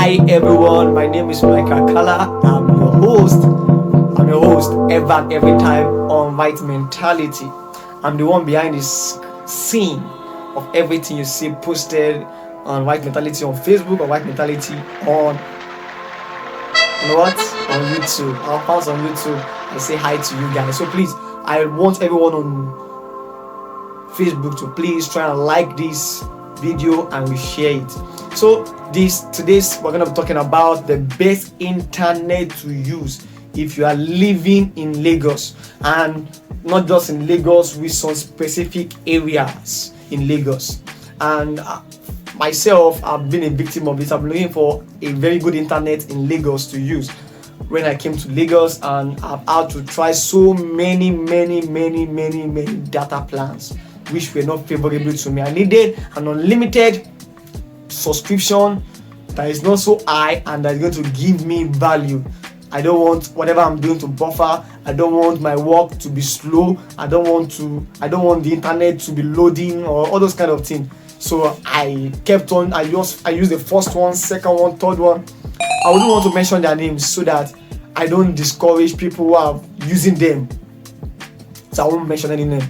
Hi everyone, my name is Michael Kala. I'm your host ever and every time on Right Mentality. I'm the one behind this scene of everything you see posted on Right Mentality on Facebook or Right Mentality on YouTube. Our fans on YouTube. I say hi to you guys. So please, I want everyone on Facebook to please try and like this video and we share it. So today's we're gonna be talking about the best internet to use if you are living in Lagos, and not just in Lagos, with some specific areas in Lagos. And myself, I've been a victim of this. I've been looking for a very good internet in Lagos to use when I came to Lagos, and I've had to try so many data plans which were not favorable to me. I needed an unlimited subscription that is not so high and that is going to give me value. I don't want whatever I'm doing to buffer. I don't want my work to be slow. I don't want the internet to be loading or all those kind of things. So I kept on. I used the first one, second one, third one. I wouldn't want to mention their names so that I don't discourage people who are using them. So I won't mention any name.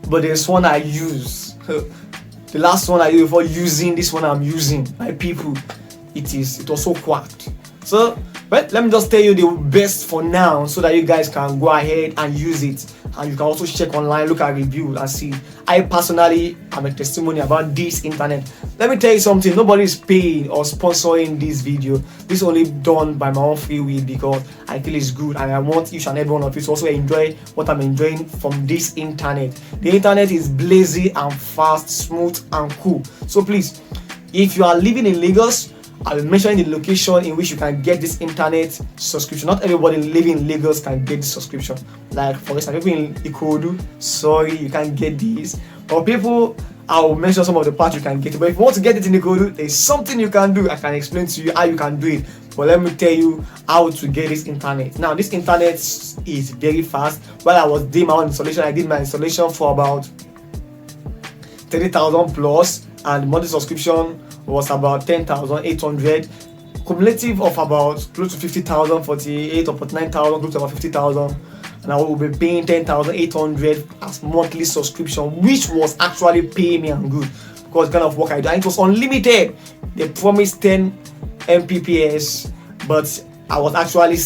But there's one I use. The last one I used before using this one I'm using. My people, it was so quacked. So let me just tell you the best for now, so that you guys can go ahead and use it, and you can also check online, look at reviews and see. I personally am a testimony about this internet. Let me tell you something. Nobody is paying or sponsoring this video. This is only done by my own free will because I feel it's good, and I want each and every one of you to also enjoy what I'm enjoying from this internet. The internet is blazing and fast, smooth and cool. So please, if you are living in Lagos, I will mention the location in which you can get this internet subscription. Not everybody living in Lagos can get this subscription. Like, for example, people in Ikodu, sorry, you can't get this. Or people, I will mention some of the parts you can get it. But if you want to get it in Ikodu, there's something you can do. I can explain to you how you can do it. But let me tell you how to get this internet. Now, this internet is very fast. While I was doing my own installation, I did my installation for about 30,000 plus, and the monthly subscription was about 10,800, cumulative of about close to 50,000, 48 or 49,000, close to about 50,000, and I will be paying 10,800 as monthly subscription, which was actually paying me and good because the kind of work I do. And it was unlimited. They promised 10 Mbps, but I was actually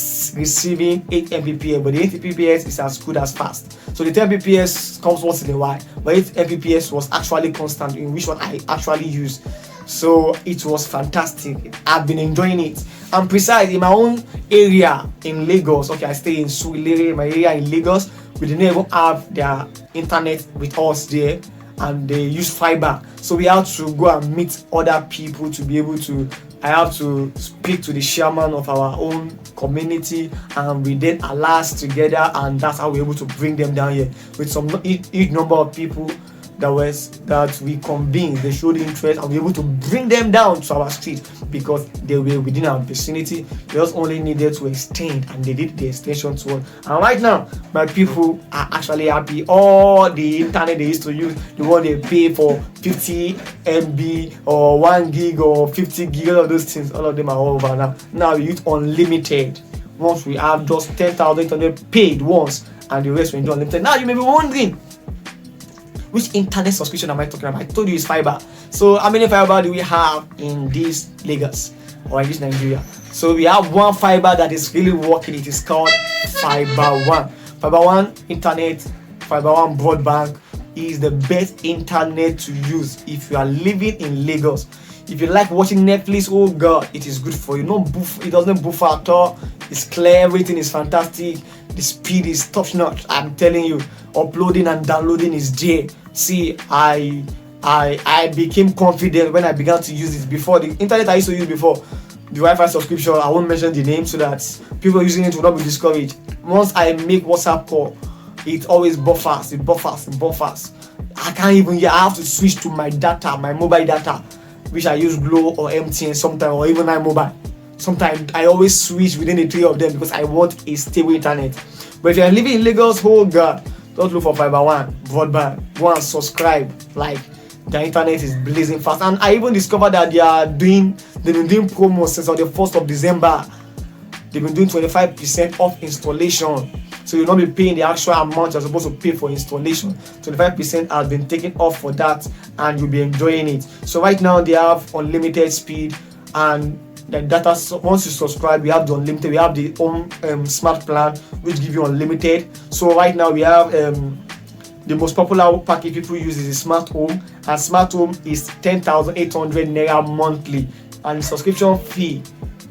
receiving 8 Mbps, but the 8 Mbps is as good as fast. So the 10 Mbps comes once in a while, but 8 Mbps was actually constant, in which one I actually use. So it was fantastic. I've been enjoying it. And precise, in my own area in Lagos, okay, I stay in Surulere, my area in Lagos, we didn't even have their internet with us there, and they use fiber. So we had to go and meet other people to be able to. I have to speak to the chairman of our own community, and we then alliance together, and that's how we're able to bring them down here with some huge number of people that we convened. They showed interest, and we were able to bring them down to our street because they were within our vicinity. They just only needed to extend, and they did the extension to us. And right now, my people are actually happy. All the internet they used to use, the one they pay for 50 MB or 1 gig or 50 gig, all of those things, all of them are over now. Now we use unlimited. Once we have just 10,800 paid once, and the rest we enjoy unlimited. Now you may be wondering, which internet subscription am I talking about? I told you it's fiber. So how many fiber do we have in this Lagos or in this Nigeria? So we have one fiber that is really working. It is called Fiber One. Fiber One internet, Fiber One broadband is the best internet to use if you are living in Lagos. If you like watching Netflix, oh god, it is good for you. It doesn't buffer at all. It's clear, everything is fantastic. The speed is top notch. I'm telling you, uploading and downloading is there. See, I became confident when I began to use it. Before, the internet I used to use before, the Wi-Fi subscription, I won't mention the name so that people using it will not be discouraged. Once I make WhatsApp call, it always buffers. I can't even hear. I have to switch to my data, my mobile data, which I use Glo or MTN sometimes, or even iMobile. Sometimes I always switch within the three of them because I want a stable internet. But if you're living in Lagos, oh god, don't look for Fiber One broadband. Go and subscribe. Like, their internet is blazing fast. And I even discovered that they've been doing promos since on the 1st of December. They've been doing 25% off installation. So you'll not be paying the actual amount you're supposed to pay for installation. 25% has been taken off for that, and you'll be enjoying it. So right now they have unlimited speed, and the data, once you subscribe, we have the unlimited. We have the home smart plan, which give you unlimited. So right now we have the most popular package people use is the smart home, and smart home is 10,800 naira monthly, and the subscription fee,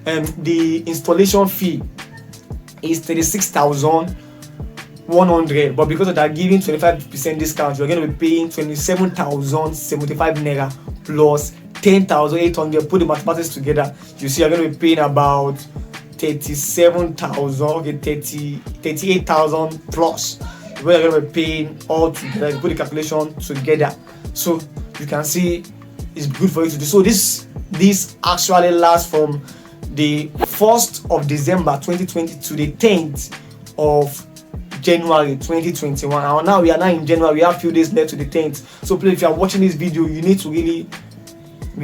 the installation fee is 36,100. But because of that, giving 25% discount, you're going to be paying 27,075 naira plus 10,800. Put the mathematics together, you see you're going to be paying about 38,000 plus. Where you're going to be paying all together. You put the calculation together, so you can see it's good for you to do. So this actually lasts from the 1st of December 2020 to the 10th of January 2021. And now we are now in January. We have a few days left to the 10th. So please, if you are watching this video, you need to really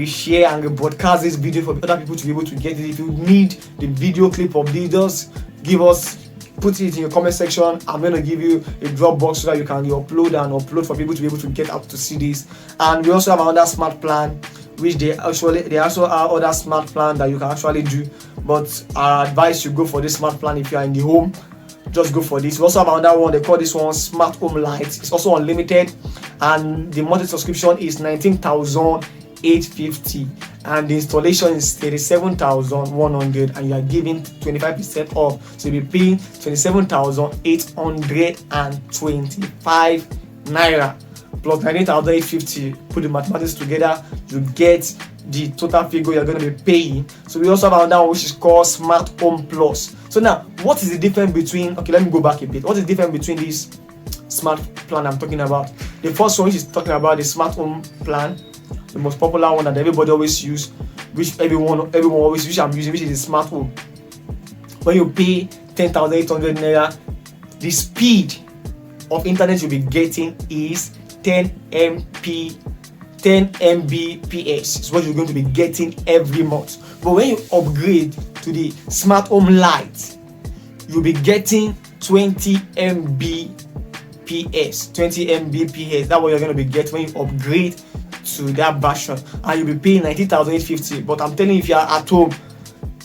share and rebroadcast this video for other people to be able to get it. If you need the video clip of this, put it in your comment section. I'm going to give you a Dropbox so that you can upload for people to be able to get up to see this. And we also have another smart plan, which they also have other smart plan that you can actually do, but I advise you go for this smart plan. If you are in the home, just go for this. We also have another one, they call this one Smart Home Lite. It's also unlimited, and the monthly subscription is 19,850, and the installation is 37,100, and you are giving 25% off, so you'll be paying 27,825 naira plus 19,850. Put the mathematics together, you get the total figure you're going to be paying. So we also have another one which is called Smart Home Plus. So now, what is the difference between, okay, let me go back a bit. What is the difference between this smart plan I'm talking about? The first one, which is talking about the Smart Home Plan, the most popular one that everybody always use, which everyone always, which I'm using, which is the Smart Home. When you pay 10,800 naira, the speed of internet you'll be getting is 10 Mbps is what you're going to be getting every month. But when you upgrade to the Smart Home Lite, you'll be getting 20 Mbps. 20 Mbps. That's what you're going to be getting when you upgrade to that version, and you'll be paying 19,850. But I'm telling you, if you are at home,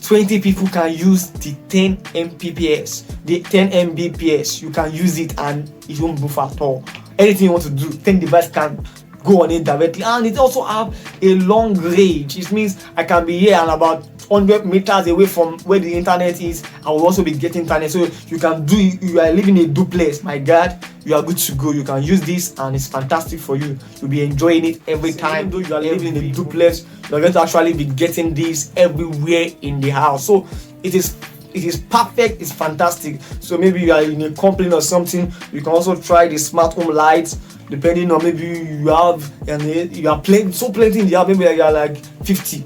20 people can use the 10 Mbps. The 10 Mbps, you can use it and it won't buffer at all. Anything you want to do, 10 devices can go on it directly, and it also have a long range. It means I can be here and about 100 meters away from where the internet is, I will also be getting internet. So you can do, you are living in a duplex, my God, you are good to go. You can use this and it's fantastic for you. You'll be enjoying it every time. Even though you are living in a duplex, you're going to actually be getting this everywhere in the house. So it is perfect, it's fantastic. So maybe you are in a company or something, you can also try the Smart Home Lights. Depending on, maybe you are playing so plenty in the house, maybe you are like 50,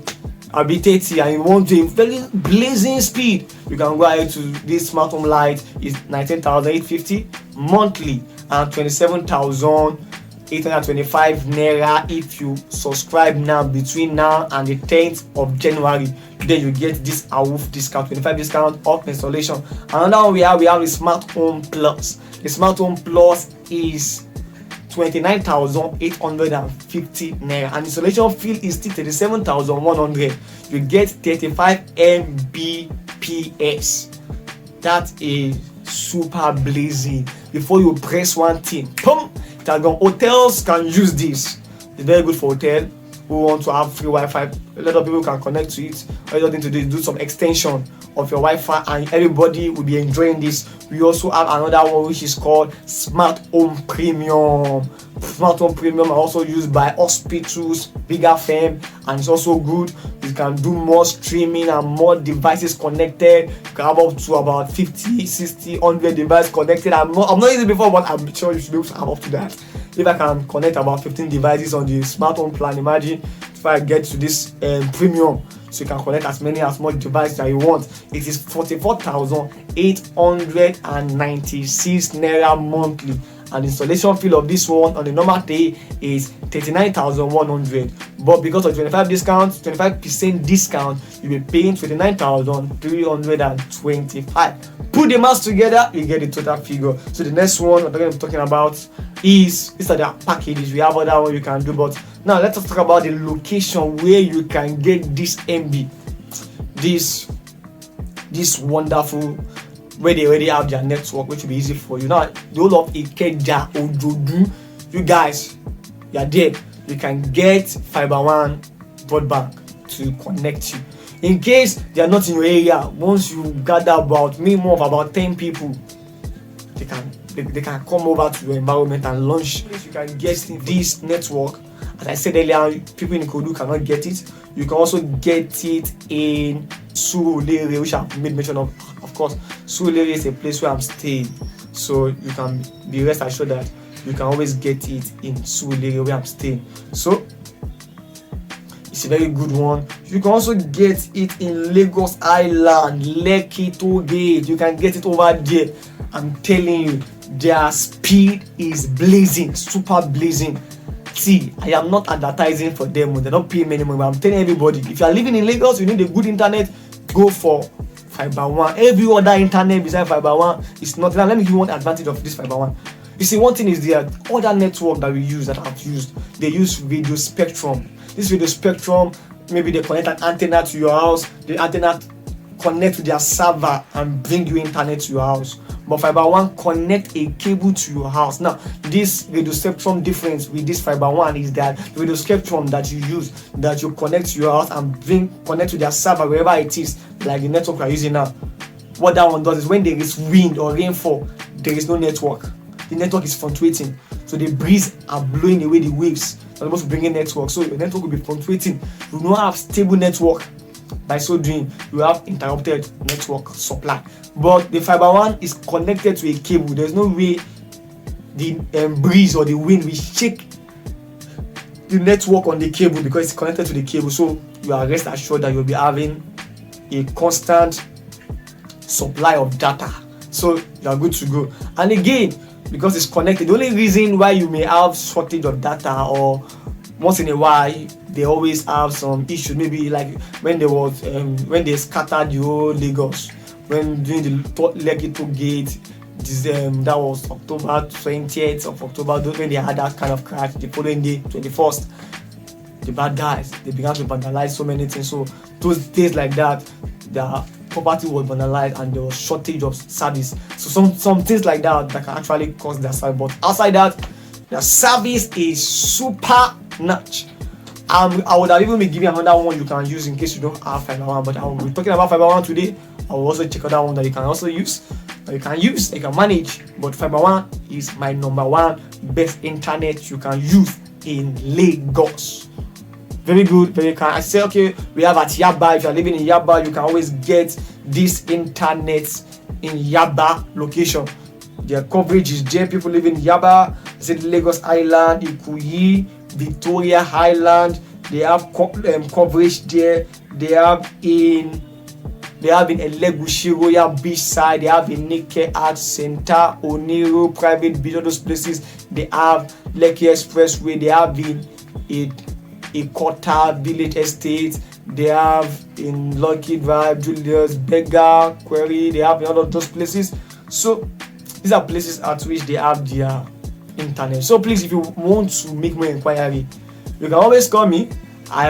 I'll be 30, and you want a very blazing speed, you can go ahead to this Smart Home Lite. Is 19,850 monthly and 27,825 naira if you subscribe now between now and the 10th of January. Then you get this AWOOF discount, 25 discount off installation. Another one we have the Smart Home Plus. The Smart Home Plus is 29,850 naira, and installation fee is still 37,100. You get 35 Mbps. That is super blazing. Before you press one thing, boom, hotels can use this. It's very good for hotel who want to have free Wi-Fi. A lot of people can connect to it. All you need to do is do some extension of your Wi-Fi, and everybody will be enjoying this. We also have another one which is called Smart Home Premium. Smart Home Premium are also used by hospitals, bigger firm, and it's also good. You can do more streaming and more devices connected. You can have up to about 50, 60, 100 devices connected. I'm not using it before, but I'm sure you should be able to have up to that. If I can connect about 15 devices on the Smart Home plan, imagine if I get to this premium, so you can connect as much devices that you want. It is 44,896 naira monthly, and installation fee of this one on the normal day is 39,100. But because of 25% discount, you'll be paying 29,325. Put the maths together, you get the total figure. So the next one we're going to be talking about is, these are the packages. We have other one you can do, but now let's talk about the location where you can get this MB, this wonderful, where they already have their network, which will be easy for you. Now the whole of Ikeja, Ojodu, you guys, you are there. You can get Fiber One broadband to connect you. In case they are not in your area, once you gather about minimum of about 10 people, they can come over to your environment and launch. You can get this network. As I said earlier, people in Ikodu cannot get it. You can also get it in Surulere, which I've made mention of. Of course, Surulere is a place where I'm staying, so you can be rest assured that you can always get it in Surulere where I'm staying. So it's a very good one. You can also get it in Lagos Island, Lekki Toll Gate. You can get it over there. I'm telling you, their speed is blazing, super blazing. See, I am not advertising for them. They don't pay me anymore. But I'm telling everybody, if you are living in Lagos, you need a good internet, go for Fiber One. Every other internet besides Fiber One is not. Now let me give you one advantage of this Fiber One. You see, one thing is the other network that we use, that I've used, they use Radio Spectrum. This Radio Spectrum, maybe they connect an antenna to your house, the antenna connect to their server and bring you internet to your house. But Fiber One connect a cable to your house. Now, this Radio Spectrum difference with this Fiber One is that the Radio Spectrum that you use, that you connect to your house and connect to their server wherever it is, like the network we are using now. What that one does is when there is wind or rainfall, there is no network. The network is fluctuating, so the breeze are blowing away the waves that are supposed to bring in network. So your network will be fluctuating. You will not have stable network. By so doing, you have interrupted network supply. But the Fiber One is connected to a cable. There's no way the breeze or the wind will shake the network on the cable because it's connected to the cable. So you are rest assured that you'll be having a constant supply of data. So you are good to go. And again, because it's connected, the only reason why you may have shortage of data, or once in a while they always have some issues, maybe like when there was when they scattered the whole Lagos, when doing the Lekki Toll Gate, that was October 20th of October, when they had that kind of crash. The following day, 21st, the bad guys, they began to vandalize so many things. So those days like that, their property was vandalized and there was shortage of service. So some things like that can actually cause their service. But outside that, the service is super notch. I would have even been giving another one you can use in case you don't have Fiber One, but I will be talking about Fiber One today. I will also check out that one that you can also use, you can manage. But Fiber One is my number one best internet you can use in Lagos. Very good, very kind. I say, okay, we have at Yaba. If you're living in Yaba, you can always get this internet in Yaba location. Their coverage is there. People living in Yaba, I said Lagos Island, Ikoyi, Victoria Highland. They have coverage there. They have in Elegushi Royal Beach side. They have in Nike Arts Center, Oniro Private Beach. All those places. They have Lekki Expressway. They have in Ikota Village Estate. They have in Lucky Drive, Julius Berger, Quarry. They have in all of those places. So these are places at which they have their internet. So please, if you want to make more inquiry, you can always call me. I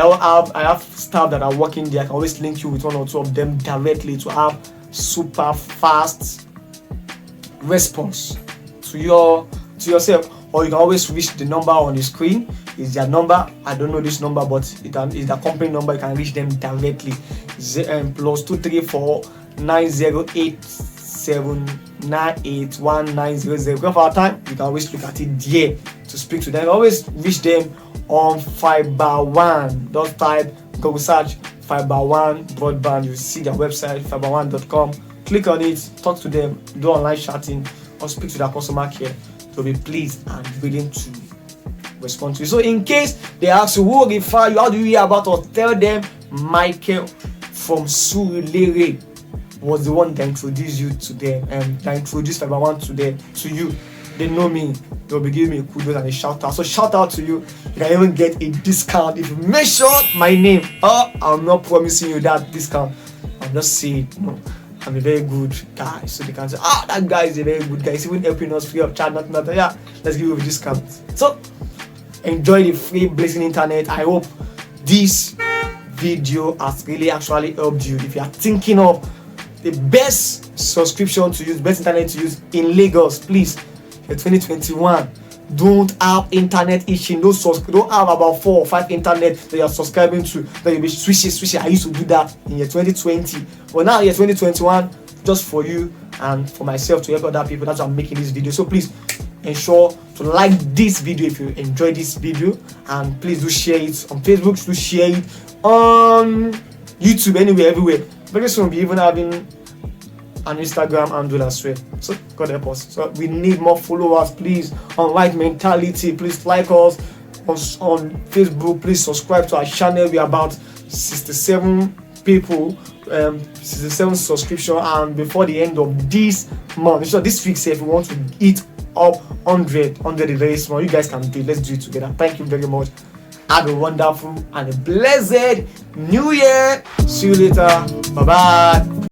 have staff that are working there. I can always link you with one or two of them directly to have super fast response to yourself. Or you can always reach the number on the screen. It's their number. I don't know this number, but it's the company number. You can reach them directly. +234 9087981900. Go for our time. You can always look at it there to speak to them. Always reach them on Fiber One. Just type, Google search Fiber One broadband. You see their website, fiberone.com. Click on it, talk to them, do online chatting, or speak to their customer care. They'll be pleased and willing to respond to you. So in case they ask you who refer you, how do you hear about us? Tell them Michael from Surulere was the one that introduced you to them, and that introduced Fiber One to you. they know me, they'll be giving me a kudos and a shout out. So shout out to you. You can even get a discount if you mention my name. I'm not promising you that discount. I'm just saying, I'm a very good guy. So they can say, that guy is a very good guy. He's even helping us free of charge, nothing. Yeah, let's give you a discount. So enjoy the free blazing internet. I hope this video has really actually helped you. If you are thinking of the best subscription to use, best internet to use in Lagos, please, in 2021, don't have internet itching. Don't have about 4 or 5 internet that you are subscribing to that you'll be switching. I used to do that in year 2020, but now year 2021, just for you and for myself to help other people. That's why I'm making this video. So please ensure to like this video if you enjoy this video, and please do share it on Facebook, do share it on YouTube, anywhere, everywhere. Very soon we'll be even having an Instagram handle as well. So God help us. So we need more followers, please, on Right Mentality. Please like us on Facebook. Please subscribe to our channel. We're about 67 people, 67 subscription, and before the end of this month, so this week, say if we want to hit up 100 is very small. You guys can do it. Let's do it together. Thank you very much. Have a wonderful and a blessed new year. See you later. Bye bye.